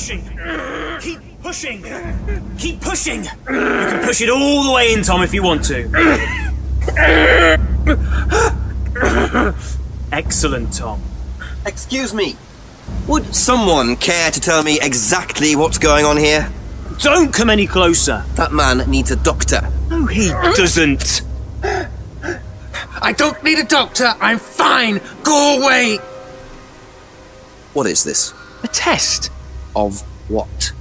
pushing. Keep pushing. Keep pushing. You can push it all the way in, Tom, if you want to. Excellent, Tom. Excuse me. Would someone care to tell me exactly what's going on here? Don't come any closer. That man needs a doctor. No, he doesn't. I don't need a doctor. I'm fine. Go away. What is this? A test. Of what?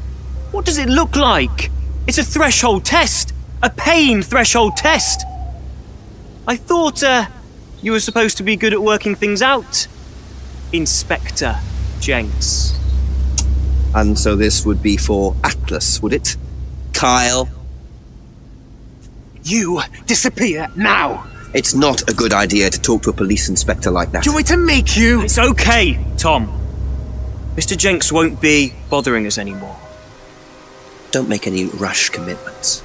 What does it look like? It's a threshold test. A pain threshold test. I thought, you were supposed to be good at working things out, Inspector Jenks. And so this would be for Atlas, would it? Kyle? You disappear now. It's not a good idea to talk to a police inspector like that. Do you want me to make you? It's okay, Tom. Mr. Jenks won't be bothering us anymore. Don't make any rash commitments.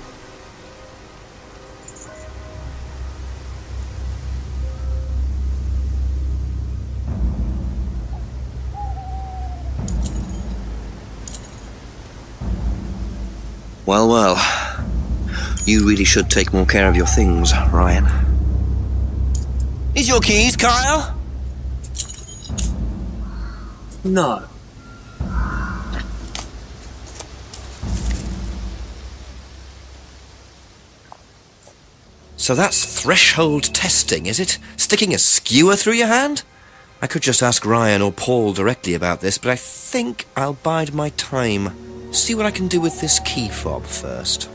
Well, well. You really should take more care of your things, Ryan. Is your keys, Kyle? No. So that's threshold testing, is it? Sticking a skewer through your hand? I could just ask Ryan or Paul directly about this, but I think I'll bide my time. See what I can do with this key fob first.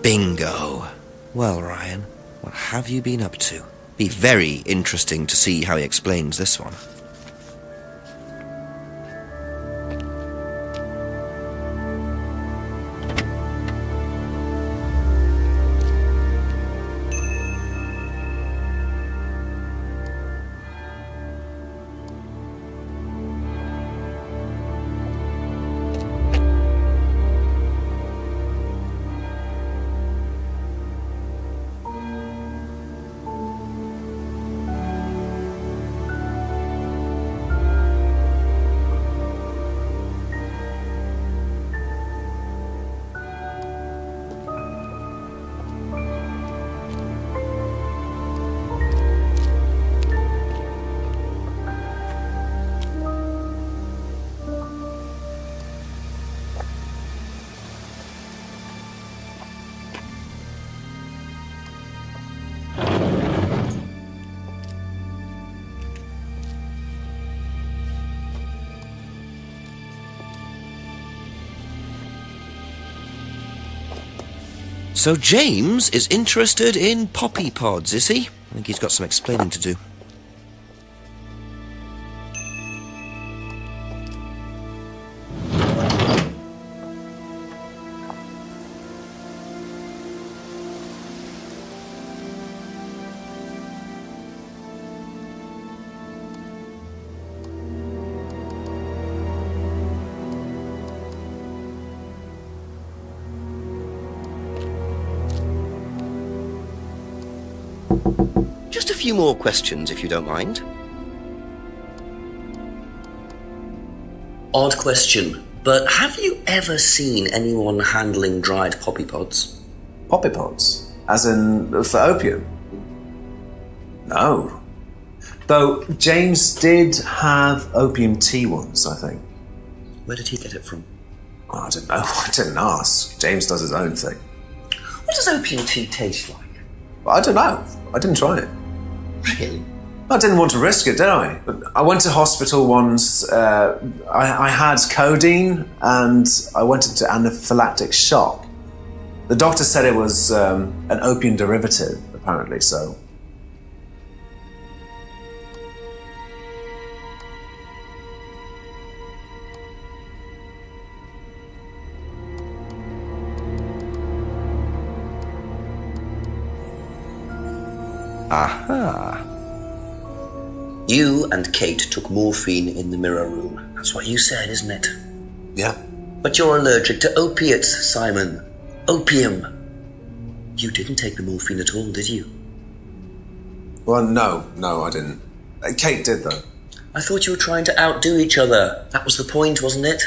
Bingo. Well, Ryan, what have you been up to? Be very interesting to see how he explains this one. So James is interested in poppy pods, is he? I think he's got some explaining to do. Just a few more questions, if you don't mind. Odd question, but have you ever seen anyone handling dried poppy pods? Poppy pods? As in, for opium? No. Though James did have opium tea once, I think. Where did he get it from? Oh, I don't know. I didn't ask. James does his own thing. What does opium tea taste like? I don't know. I didn't try it. Really? I didn't want to risk it, did I? But I went to hospital once. I had codeine and I went into anaphylactic shock. The doctor said it was an opium derivative, apparently, so. Aha. You and Kate took morphine in the mirror room. That's what you said, isn't it? Yeah. But you're allergic to opiates, Simon. Opium. You didn't take the morphine at all, did you? Well, no, I didn't. Kate did, though. I thought you were trying to outdo each other. That was the point, wasn't it?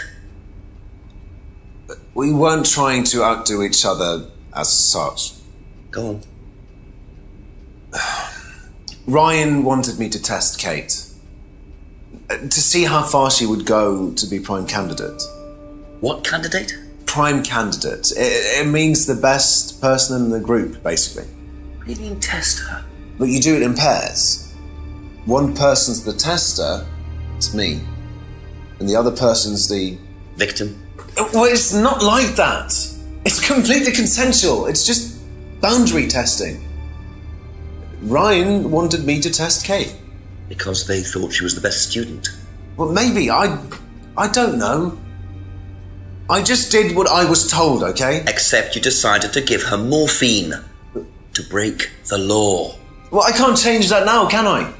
We weren't trying to outdo each other as such. Go on. Ryan wanted me to test Kate. To see how far she would go to be prime candidate. What candidate? Prime candidate. It means the best person in the group, basically. What do you mean test her? But you do it in pairs. One person's the tester, it's me. And the other person's the... Victim. Well, it's not like that. It's completely consensual. It's just boundary testing. Ryan wanted me to test Kate. Because they thought she was the best student. Well, maybe. I don't know. I just did what I was told, okay? Except you decided to give her morphine. To break the law. Well, I can't change that now, can I?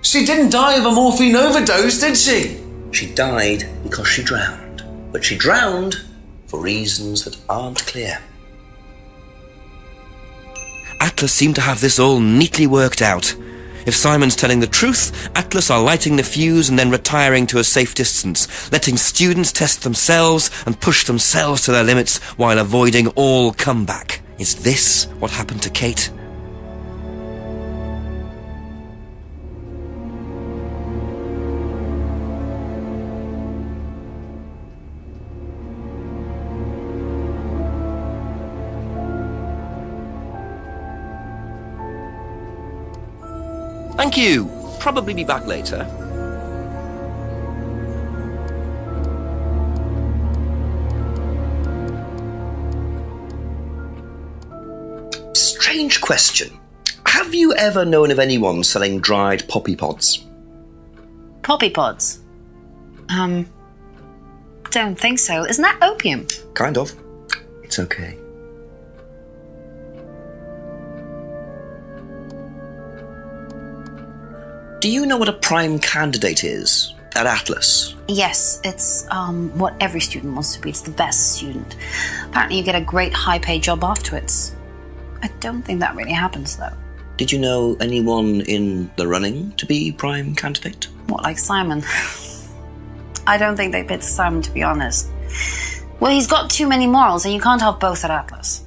She didn't die of a morphine overdose, did she? She died because she drowned. But she drowned for reasons that aren't clear. Atlas seemed to have this all neatly worked out. If Simon's telling the truth, Atlas are lighting the fuse and then retiring to a safe distance, letting students test themselves and push themselves to their limits while avoiding all comeback. Is this what happened to Kate? Thank you. Probably be back later. Strange question. Have you ever known of anyone selling dried poppy pods? Poppy pods? Don't think so. Isn't that opium? Kind of. It's okay. Do you know what a prime candidate is at Atlas? Yes, it's what every student wants to be. It's the best student. Apparently you get a great high-paid job afterwards. I don't think that really happens, though. Did you know anyone in the running to be prime candidate? What, like Simon? I don't think they picked Simon, to be honest. Well, he's got too many morals, and you can't have both at Atlas.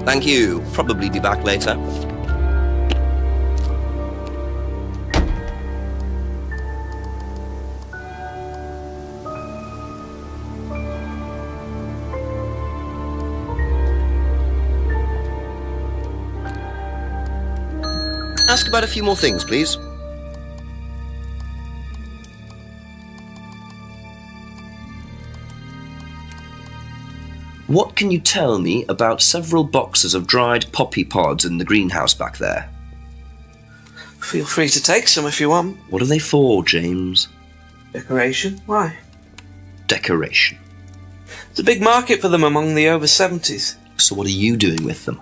Thank you. Probably be back later. Ask about a few more things, please. What can you tell me about several boxes of dried poppy pods in the greenhouse back there? Feel free to take some if you want. What are they for, James? Decoration? Why? Decoration. There's a big market for them among the over 70s. So what are you doing with them?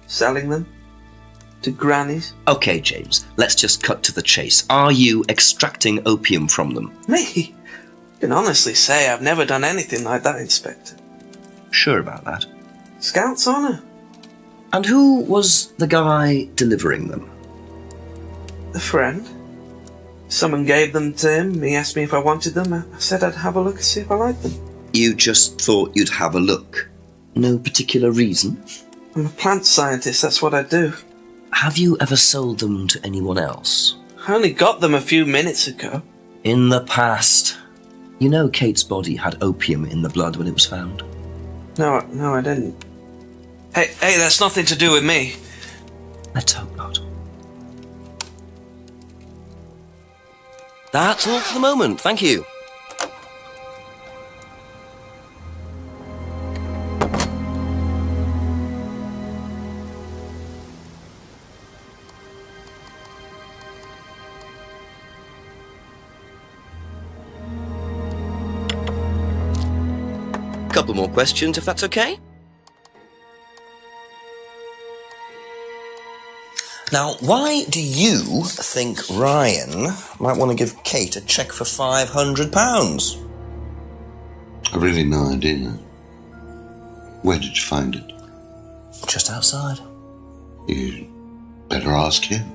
Selling them to grannies. Okay, James, let's just cut to the chase. Are you extracting opium from them? Me? I can honestly say I've never done anything like that, Inspector. Sure about that. Scout's honour. And who was the guy delivering them? A friend. Someone gave them to him. He asked me if I wanted them. I said I'd have a look and see if I liked them. You just thought you'd have a look? No particular reason? I'm a plant scientist, that's what I do. Have you ever sold them to anyone else? I only got them a few minutes ago. In the past. You know Kate's body had opium in the blood when it was found? No, I didn't. Hey, that's nothing to do with me. Let's hope not. That's all for the moment, thank you. Couple more questions, if that's okay? Now, why do you think Ryan might want to give Kate a cheque for £500? I've really no idea. Where did you find it? Just outside. You better ask him.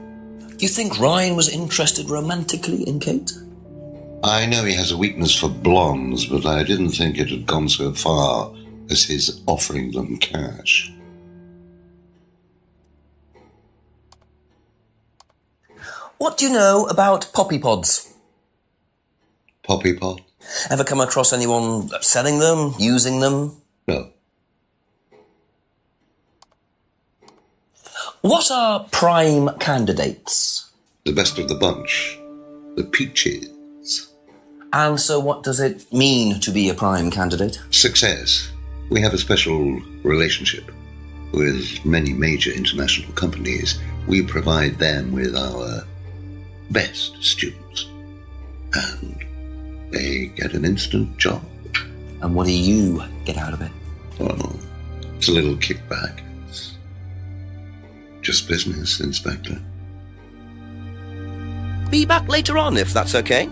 You think Ryan was interested romantically in Kate? I know he has a weakness for blondes, but I didn't think it had gone so far as his offering them cash. What do you know about poppy pods? Poppy pot? Ever come across anyone selling them, using them? No. What are prime candidates? The best of the bunch. The peaches. And so what does it mean to be a prime candidate? Success. We have a special relationship with many major international companies. We provide them with our best students. And they get an instant job. And what do you get out of it? Well, it's a little kickback. It's just business, Inspector. Be back later on, if that's okay.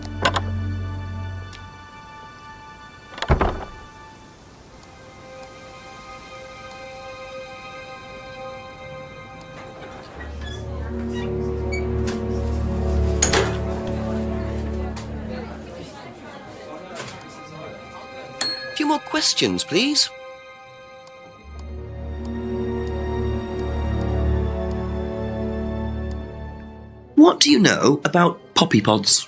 A few more questions, please. What do you know about poppy pods?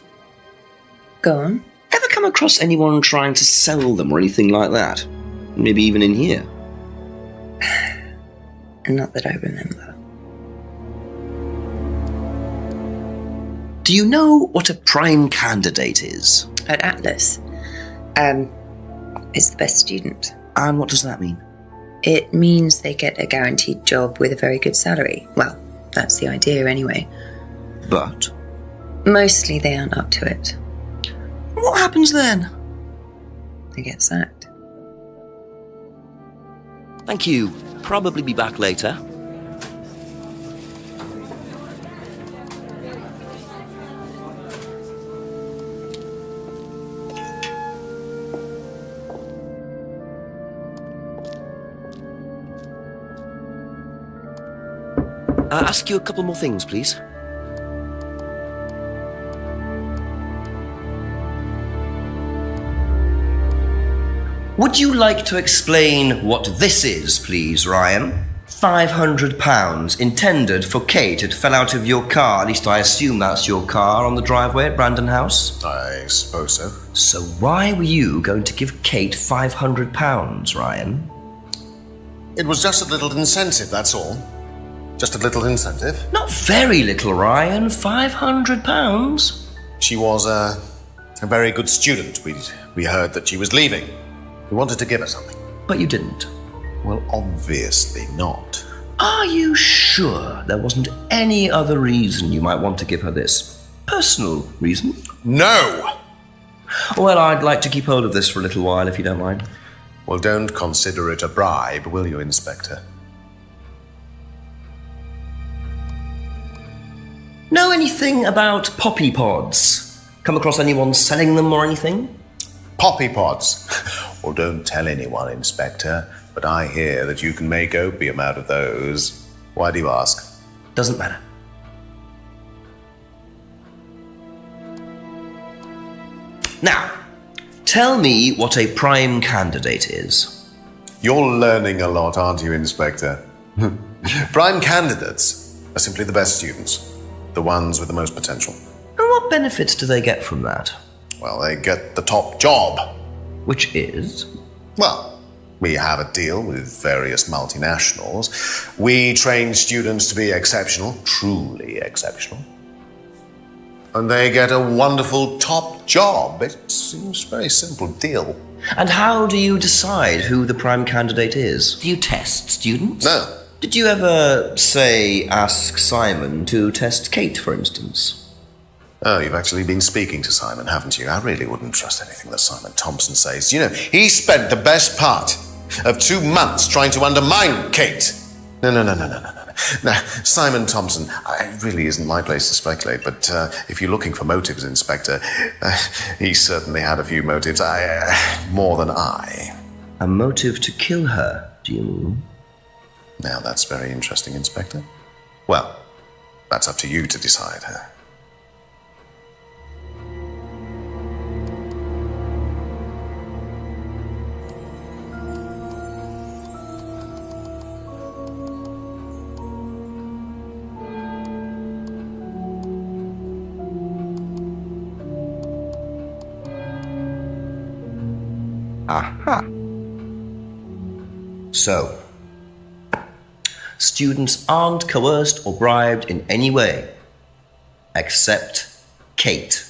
Go on. Ever come across anyone trying to sell them or anything like that? Maybe even in here? Not that I remember. Do you know what a prime candidate is? At Atlas, is the best student. And what does that mean? It means they get a guaranteed job with a very good salary. Well, that's the idea anyway. But Mostly they aren't up to it. what happens then? They get sacked. Thank you. Probably be back later. Ask you a couple more things, please. Would you like to explain what this is, please, Ryan? £500 intended for Kate. It fell out of your car. At least I assume that's your car on the driveway at Brandon House. I suppose so. So why were you going to give Kate £500, Ryan? It was just a little incentive, that's all. Just a little incentive. Not very little, Ryan. £500. She was a very good student. We heard that she was leaving. We wanted to give her something. But you didn't. Well, obviously not. Are you sure there wasn't any other reason you might want to give her this? Personal reason? No! Well, I'd like to keep hold of this for a little while, if you don't mind. Well, don't consider it a bribe, will you, Inspector? Know anything about poppy pods? Come across anyone selling them or anything? Poppy pods. Well, don't tell anyone, Inspector, but I hear that you can make opium out of those. Why do you ask? Doesn't matter. Now, tell me what a prime candidate is. You're learning a lot, aren't you, Inspector? Prime candidates are simply the best students, the ones with the most potential. And what benefits do they get from that? Well, they get the top job. Which is? Well, We have a deal with various multinationals. We train students to be exceptional, truly exceptional. And they get a wonderful top job. It seems a very simple deal. And how do you decide who the prime candidate is? Do you test students? No. Did you ever, say, ask Simon to test Kate, for instance? Oh, you've actually been speaking to Simon, haven't you? I really wouldn't trust anything that Simon Thompson says. You know, he spent the best part of 2 months trying to undermine Kate. No. Now, Simon Thompson, it really isn't my place to speculate, but if you're looking for motives, Inspector, he certainly had a few motives. More than I. A motive to kill her, do you mean? Now, that's very interesting, Inspector. Well, that's up to you to decide. Aha. So, students aren't coerced or bribed in any way, except Kate.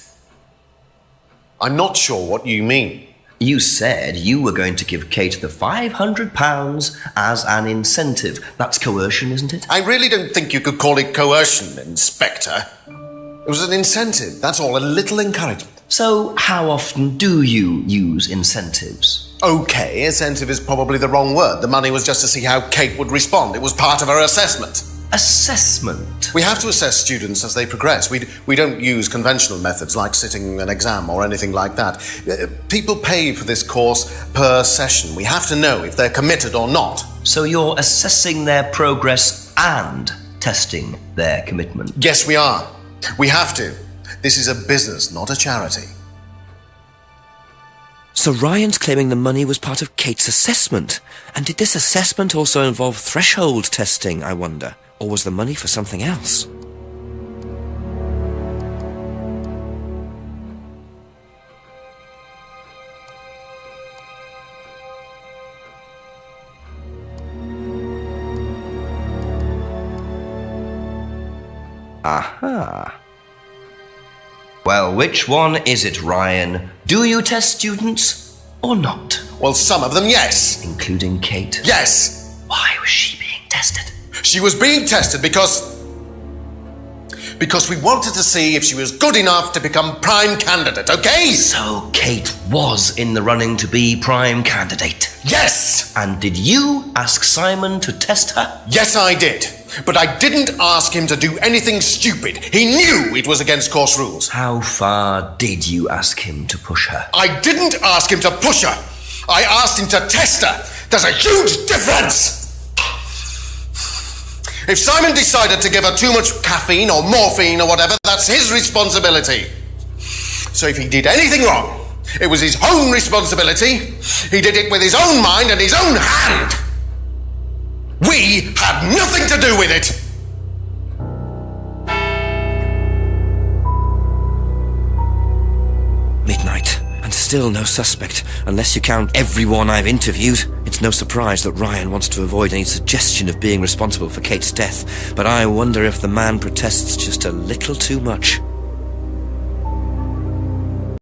I'm not sure what you mean. You said you were going to give Kate the £500 as an incentive. That's coercion, isn't it? I really don't think you could call it coercion, Inspector. It was an incentive, that's all, a little encouragement. So, how often do you use incentives? Okay, incentive is probably the wrong word. The money was just to see how Kate would respond. It was part of her assessment. Assessment? We have to assess students as they progress. We don't use conventional methods like sitting an exam or anything like that. People pay for this course per session. We have to know if they're committed or not. So you're assessing their progress and testing their commitment? Yes, we are. We have to. This is a business, not a charity. So Ryan's claiming the money was part of Kate's assessment. And did this assessment also involve threshold testing, I wonder? Or was the money for something else? Aha. Well, which one is it, Ryan? Do you test students or not? Well, some of them, yes. Including Kate? Yes. Why was she being tested? She was being tested because we wanted to see if she was good enough to become prime candidate, okay? So Kate was in the running to be prime candidate? Yes! And did you ask Simon to test her? Yes, I did. But I didn't ask him to do anything stupid. He knew it was against course rules. How far did you ask him to push her? I didn't ask him to push her. I asked him to test her. There's a huge difference. If Simon decided to give her too much caffeine or morphine or whatever, that's his responsibility. So if he did anything wrong, it was his own responsibility. He did it with his own mind and his own hand. We had nothing to do with it. Midnight, and still no suspect, unless you count everyone I've interviewed. It's no surprise that Ryan wants to avoid any suggestion of being responsible for Kate's death, but I wonder if the man protests just a little too much.